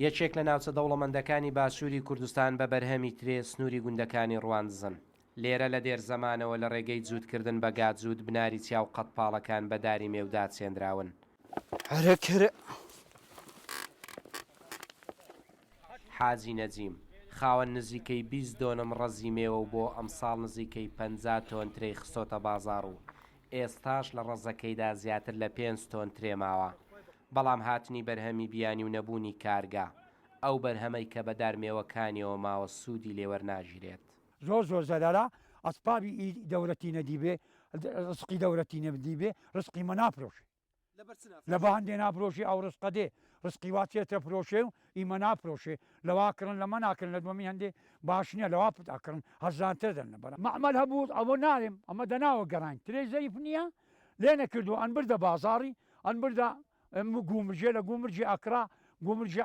یەکێک لە ناوچە دەوڵەمەندەکانی باشووری کوردستان بە بەرهەمی ترێ سنووری گوندەکانی ڕواندزن. لێرە لە دێرزەمانەوە لە ڕێگەی جوودکردن بە گاجوود بناری چیا و قەتپاڵەکان بەداری مێودا چێنراون. حاجی نەجیم خاوەن نزیکەی 20 دۆنم ڕەزی مێوە و بۆ ئەمساڵ نزیکەی 50 تۆن ترێی خستۆتە بازاڕ و ئێستاش لە ڕەزەکەیدا زیاتر لە 5 تۆن ترێ ماوە. بەڵام هاتنی بەرهەمی بیانی و نەبوونی کارگا ئەو بەرهەمەی کە بەدار مێوەکانیەوە ماوە سوودی لێوەرناژیرێت. زۆر زەرارە ئەسپابی دەورەتی نەدیبێ ڕزقی دەورەتی نەدیبێ ڕزقی مە ناپرۆشێ لە بەهەندێ ناپرۆشی ئەو ڕزقە دێ ڕزقی واتێتە پرۆشێ و ئیمە ناپرۆشێ لەواکردن لەمە ناکردن لە دووەمی هەندێ باش نییە لەوا پتاکردن هەرزانتر دەن لەبەر مەعمەل هەبوو ئەوە نارێم ئەمە دەناوە گەڕان ترێ زەیف نییە لێ نەکردو ئەن بردە بازاڕی ئەن بردە گومرجێ لە گومرجی ئەکرا گومرجی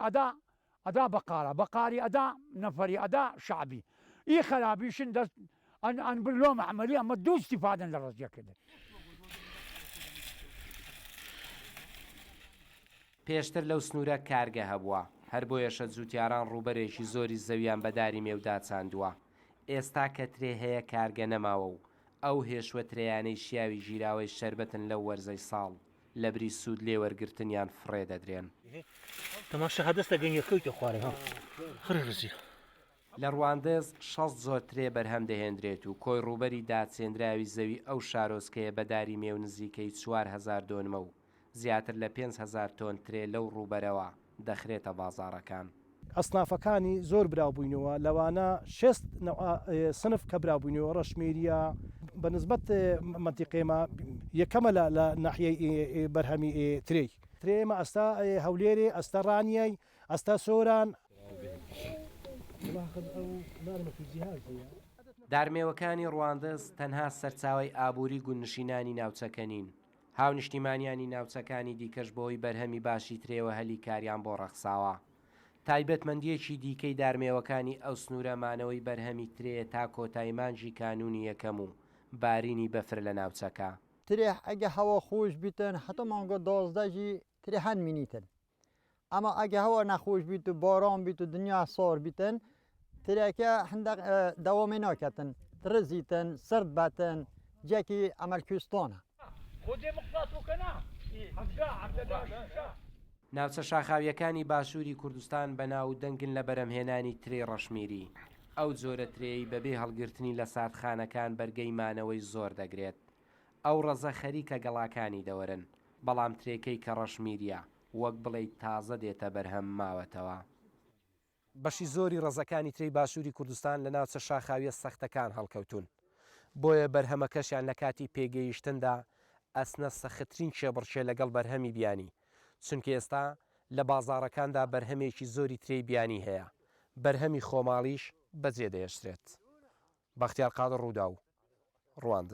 ئەدا بەقاری ئەدا نەفەری ئەدا شعبی ئی خەرابیشن دەست ئەن بر لۆ مەعمەلی ئەمە دوو استیفادەن لە ڕزگەکردن. پێشتر لەو سنوورە کارگە هەبووە هەر بۆیەشە جووتیاران ڕووبەرێکی زۆری زەویان بەداری مێودا چاندووە. ئێستا کە ترێ هەیە کارگە نەماوە و ئەو هێشوە ترەیانەی شیاوی ژیراوەی شەربەتن لەو وەرزەی ساڵ لە بری سوود لێوەرگرتنیان فڕێ دەدرێن. تەماشا هەدەستە گەنگەکەوتە خوارێ ها خڕی ڕزی. لە ڕواندز 6 زۆر ترێ بەرهەم دەهێنرێت و کۆی ڕووبەری داچێنراوی زەوی ئەو شارۆچکەیە بەداری مێو نزیکەی 4000 دۆنمە و زیاتر لە 5000 تۆن ترێ لەو ڕووبەرەوە دەخرێتە بازاڕەکان. ئەسنافەکانی زۆر براوبووینەوە لەوانە 6 سنف کە براوبووینەوە ڕەشمێریە بەنسبەت منتیقێمە یەکەمە لە ناحیەی بەرهەمی ترێمە ئەستا هەولێرێ ئەستا ڕانیای ئەستا سۆران. دارمێوەکانی ڕواندز تەنها سەرچاوی ئابووری گوندنشینانی ناوچەکە نین. هاونیشتیمانیانی ناوچەکانی دیکەش بۆی بەرهەمی باشی ترێوە هەلی کاریان بۆ ڕەخساوە. تایبەتمەندیەکی دیکەی دارمێوەکانی ئەو سنوورەمانەوەی بەرهەمی ترێ تا کۆتایی مانجی کانونی یەکەم و بارینی بەفر لە ناوچەکە. ترێ ئەگە هەوا خۆش بیتن حتا مانگە 12 ترێ هەن مینیتن ئەمە ئەگە هەوا نەخۆش بیت و باران بیت و دنیا سار بیتن ترێکە هەندێک دەوامێ ناکەتن ڕزیتن سرد بەتن جێکی ئەمەلکوستانە. ناوچە شاخاویەکانی باشووری کوردستان بە ناو دەنگن لە بەرهەمهێنانی ترێ ڕەشمیری. ئەو جۆرە ترێی بەبێ هەڵگرتنی لە ساردخانەکان بەرگەی مانەوەی زۆر دەگرێت. ئەو ڕەزە خەریکە گەڵاکانی دەوەرن بەڵام ترێکەی کە ڕەشمیریە وەک بڵێ تازە دێتە بەرهەم ماوەتەوە. بەشی زۆری ڕەزەکانی ترێی باشووری کوردستان لە ناوچە شاخاویە سەختەکان هەڵکەوتون. بۆیە بەرهەمەکەشیان لە کاتی پێگەیشتندا ئەسنە سەختترین شێبڕچێ لەگەڵ بەرهەمی بیانی چونکە ئێستا لە بازاڕەکاندا بەرهەمێکی زۆری ترێی بیانی هەیە. بەرهەمی خۆماڵیش بەجێ دەهێشترێت. بەختیار قادر ڕوودا و ڕواندز.